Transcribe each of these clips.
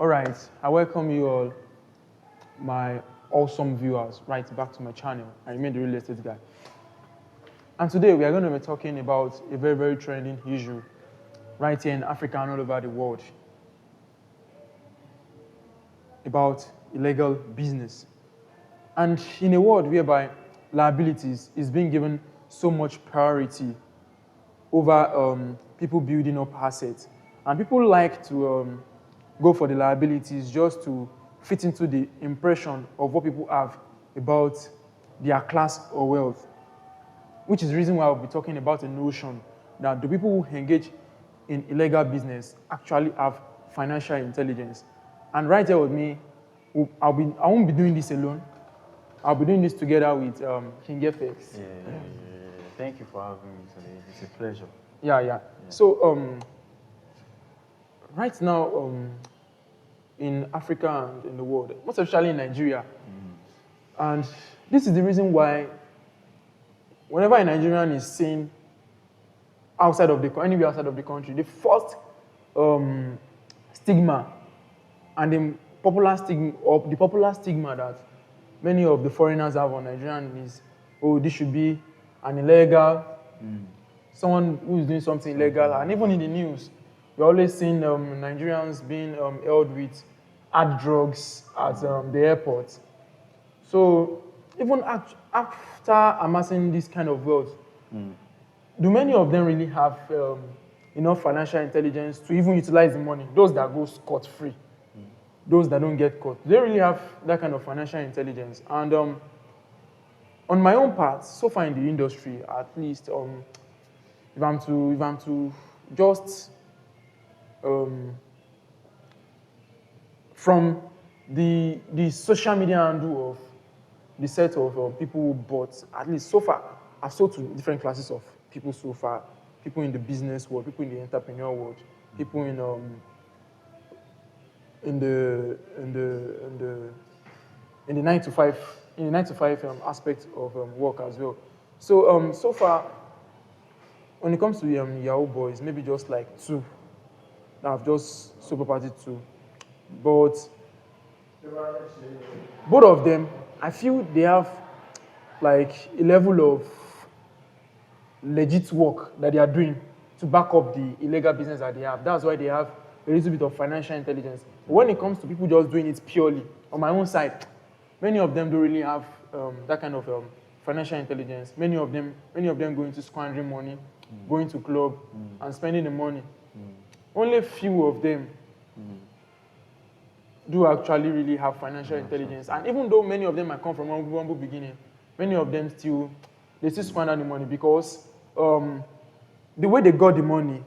All right, I welcome you all, my awesome viewers, right back to my channel. I remain the real estate guy. And today we are going to be talking about a very, very trending issue right here in Africa and all over the world about illegal business. And in a world whereby liabilities is being given so much priority over people building up assets, and people like to go for the liabilities just to fit into the impression of what people have about their class or wealth, which is the reason why I'll be talking about a notion that the people who engage in illegal business actually have financial intelligence. And right here with me, I won't be doing this alone. I'll be doing this together with King FX. Yeah. Thank you for having me today. It's a pleasure. Yeah. So right now in Africa and in the world, most especially in Nigeria, and this is the reason why whenever a Nigerian is seen anywhere outside of the country, the first stigma and the popular stigma that many of the foreigners have on Nigerian is, oh, this should be an illegal, someone who is doing something illegal. And even in the news, we're always seeing Nigerians being held with hard drugs at the airport. So even after amassing this kind of wealth, do many of them really have enough financial intelligence to even utilize the money? Those that go scot-free, those that don't get caught, they really have that kind of financial intelligence. And on my own part, so far in the industry, at least, if I'm to just from the social media handle of the set of people who bought, at least so far, I've sold to different classes of people so far. People in the business world, people in the entrepreneur world, people in the 9 to 5 aspect of work as well. So so far, when it comes to Yahoo boys, maybe just like 2 that I've just sold property to, but both of them, I feel they have like a level of legit work that they are doing to back up the illegal business that they have. That's why they have a little bit of financial intelligence. But when it comes to people just doing it purely, on my own side, many of them don't really have that kind of financial intelligence. Many of them go into squandering money, going to club and spending the money. Only few of them do actually really have financial intelligence. And even though many of them might come from humble beginning, many of them still squander the money because the way they got the money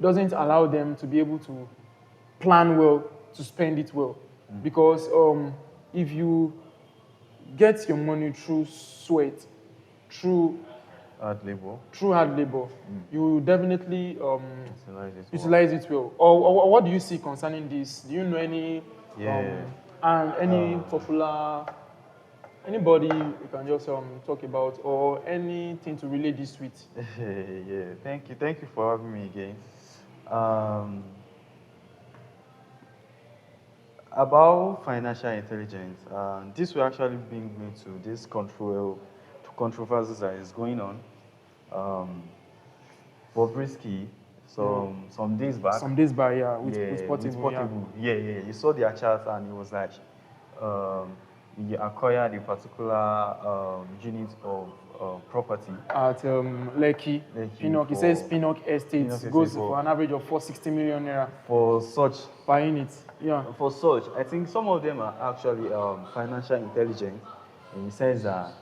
doesn't allow them to be able to plan well, to spend it well. Because if you get your money through sweat, through hard labor, you definitely utilize it well. Or what do you see concerning this? Do you know any popular, anybody you can just talk about, or anything to relate this with? Yeah, thank you for having me again. About financial intelligence, this will actually bring me to this controversy that is going on. Bobrisky, some days back. Yeah, with Portable. Yeah. You saw their chat and it was like, he acquired a particular unit of property at Lekki. He says Pinnock Estates goes for an average of 460 million naira for such per unit. Yeah. For such, I think some of them are actually financial intelligent in the sense that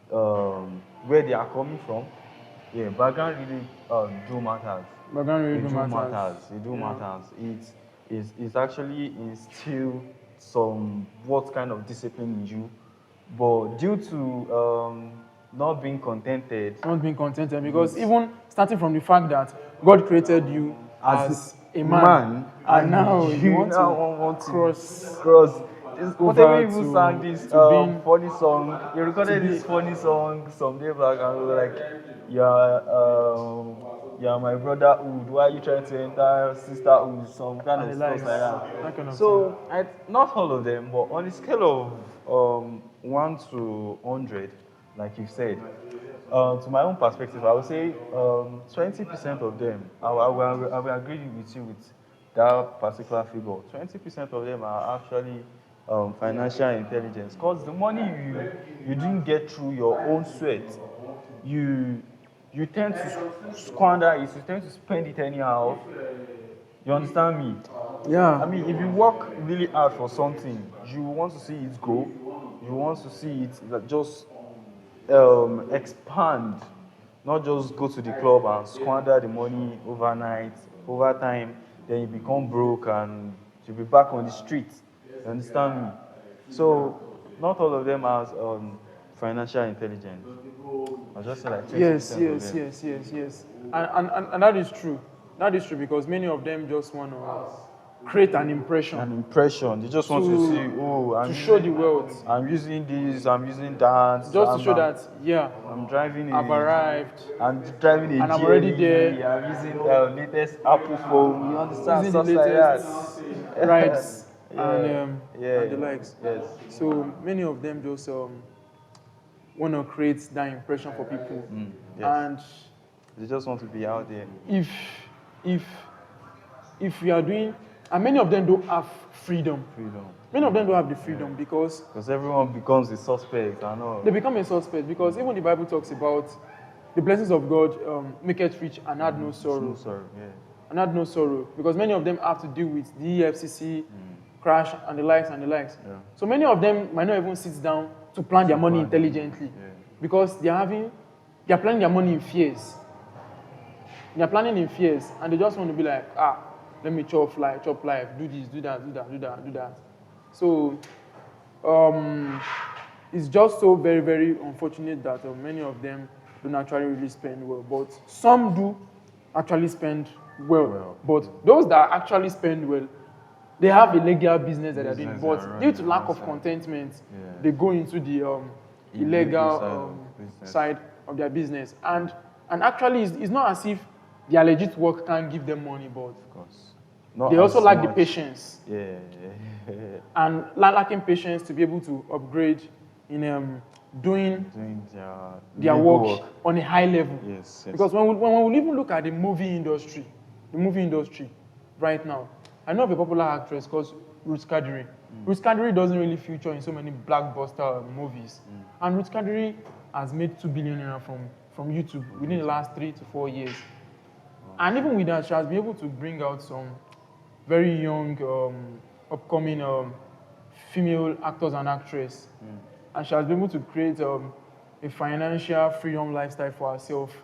where they are coming from, background really do matters. It matters. It's actually instill some what kind of discipline in you, but due to not being contented because even starting from the fact that God created you as a man and now you want to cross. Whatever even sang this funny song, you recorded this funny song some day back, and we were like, you are my brotherhood. Why are you trying to enter sisterhood? Some kind And of the stuff likes, like that. that kind of So, not all of them, but on a scale of 1 to 100, like you said, to my own perspective, I would say 20% of them, I will agree with you with that particular figure. 20% of them are actually financial intelligence, because the money you didn't get through your own sweat, you you tend to squander it, you tend to spend it anyhow. You understand me? thing. Yeah. I mean, if you work really hard for something, you want to see it grow. You want to see it like just expand, not just go to the club and squander the money overnight. Over time, then you become broke and you'll be back on the street. You understand me? So, not all of them has financial intelligence. I'll just say like Yes, 20% of yes, them. yes, yes, yes. And that is true. That is true because many of them just want to create an impression An impression. They just want to to see, oh, to show the world, I'm using this, I'm using that, just to show that yeah, I'm driving I've arrived I'm driving a and I'm already GLE, there, I'm using latest Apple phone, you understand, using the stuff like that. latest rides Yeah, yeah, and the likes. yes. So many of them just want to create that impression for people, Yes. and They just want to be out there. if if if we are doing, and many of them don't have freedom. Freedom. Many of them don't have the freedom because Because everyone becomes a suspect, I know. they become a suspect. Because even the Bible talks about the blessings of God make it rich and add no sorrow. No, sorry, yeah. And add no sorrow. Because many of them have to deal with the EFCC, crash, and the likes and the likes. Yeah. So many of them might not even sit down to plan their money intelligently. Yeah. Because they are planning their money in fears. They are planning in fears, and they just want to be like, let me chop life, do this, do that, do that, do that, do that. So, it's just so very, very unfortunate that many of them don't actually really spend well. But some do actually spend well. But those that actually spend well, they have a legal business that they're doing. Business But they are due to running lack of outside. contentment, Yeah. they go into the Illegal side illegal of business. side of their business. And actually, it's not as if their legit work can't give them money, but Of course. Not they also as lack the much. patience. Yeah. And lacking patience to be able to upgrade in doing Doing their legal work on a high level. Yes, yes. Because when we even look at the movie industry right now, I know of a popular actress called Ruth Kadiri. Ruth Kadiri doesn't really feature in so many blockbuster movies. And Ruth Kadiri has made 2 billion naira from YouTube within the last 3 to 4 years. And even with that, she has been able to bring out some very young, upcoming female actors and actresses. And she has been able to create a financial freedom lifestyle for herself.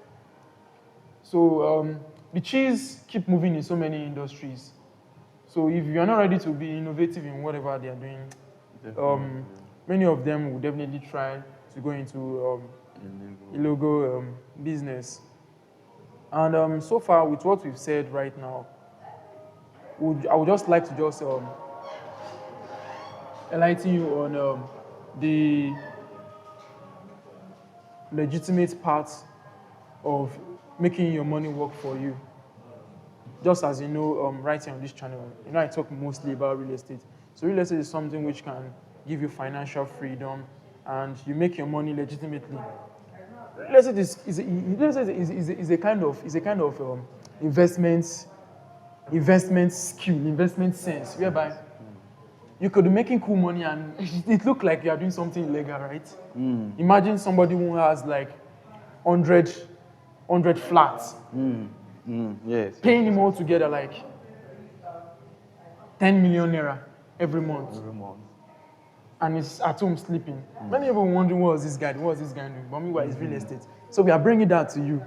So the cheese keep moving in so many industries. So if you are not ready to be innovative in whatever they are doing, many of them will definitely try to go into illegal business. And so far, with what we've said right now, I would just like to just enlighten you on the legitimate parts of making your money work for you. Just as you know, right here on this channel, I talk mostly about real estate. So real estate is something which can give you financial freedom, and you make your money legitimately. Real estate is a kind of investment skill, investment sense, whereby you could be making cool money and it look like you are doing something illegal, right? Imagine somebody who has like 100 flats, Yes. paying him all together like 10 million naira every month, Every month. and he's at home sleeping. Many people wondering what was this guy doing, but meanwhile it's real estate. So we are bringing that to you.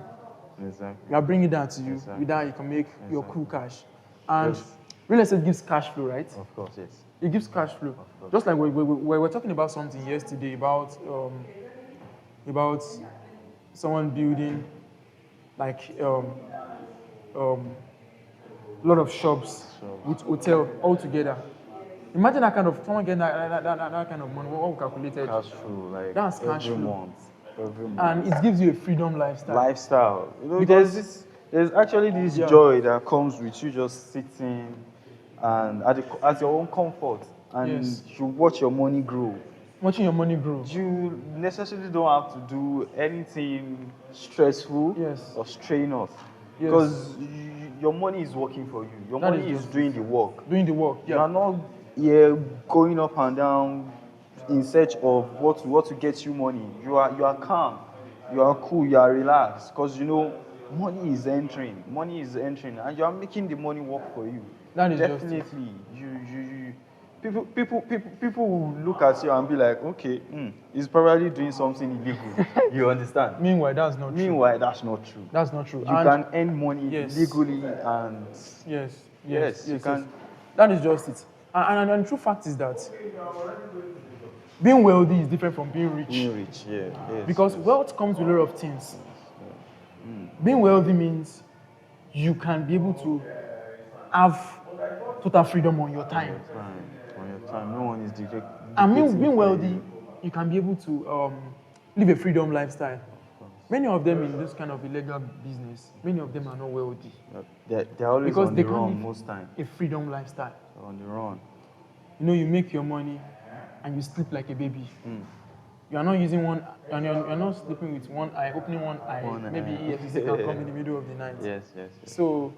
Exactly. We are bringing that to you. Exactly. With that you can make your Exactly. cool cash. And Yes. real estate gives cash flow, right? Of course, yes. It gives cash flow. course. Just like we were talking about something yesterday about someone building like lot of shops with hotel all together. Imagine that kind of someone getting that kind of money. What we calculated, Cash flow, like That's cash every flow. month. Every month. and it gives you a freedom lifestyle. Lifestyle. You know, Because- there's There's actually this Yeah. joy that comes with you just sitting and at your own comfort, and Yes. you watch your money grow. Watching your money grow. You necessarily don't have to do anything stressful Yes. or strenuous, Yes. because your money is working for you. Your That money is is just doing the work. doing the work. You are Yeah. not here going up and down in search of what to get you money. You are calm, you are cool, you are relaxed, because you know money is entering. Money is entering, and you are making the money work for you. That is just it. Definitely, you people will look at you and be like, okay, he's probably doing something illegal. You understand? Meanwhile, that's not true. Meanwhile, that's not true. That's not true. You can earn money Yes. legally, and Yes, you can. That is just it. And the true fact is that being wealthy is different from being rich. Being rich, yeah, yes. Because wealth comes with a lot of things. Being wealthy means you can be able to have total freedom on your time. On your time, no one is dictating. And being wealthy, you can be able to live a freedom lifestyle. Many of them in this kind of illegal business, many of them are not wealthy. They're always Because on they the can't run live most time. a freedom lifestyle. They're on the run. You know, you make your money and you sleep like a baby. You are not using one, and you're not sleeping with one eye, opening one eye. Maybe EFCC can come in the middle of the night. Yes. So,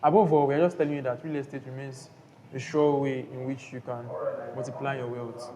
above all, we're just telling you that real estate remains a sure way in which you can multiply your wealth.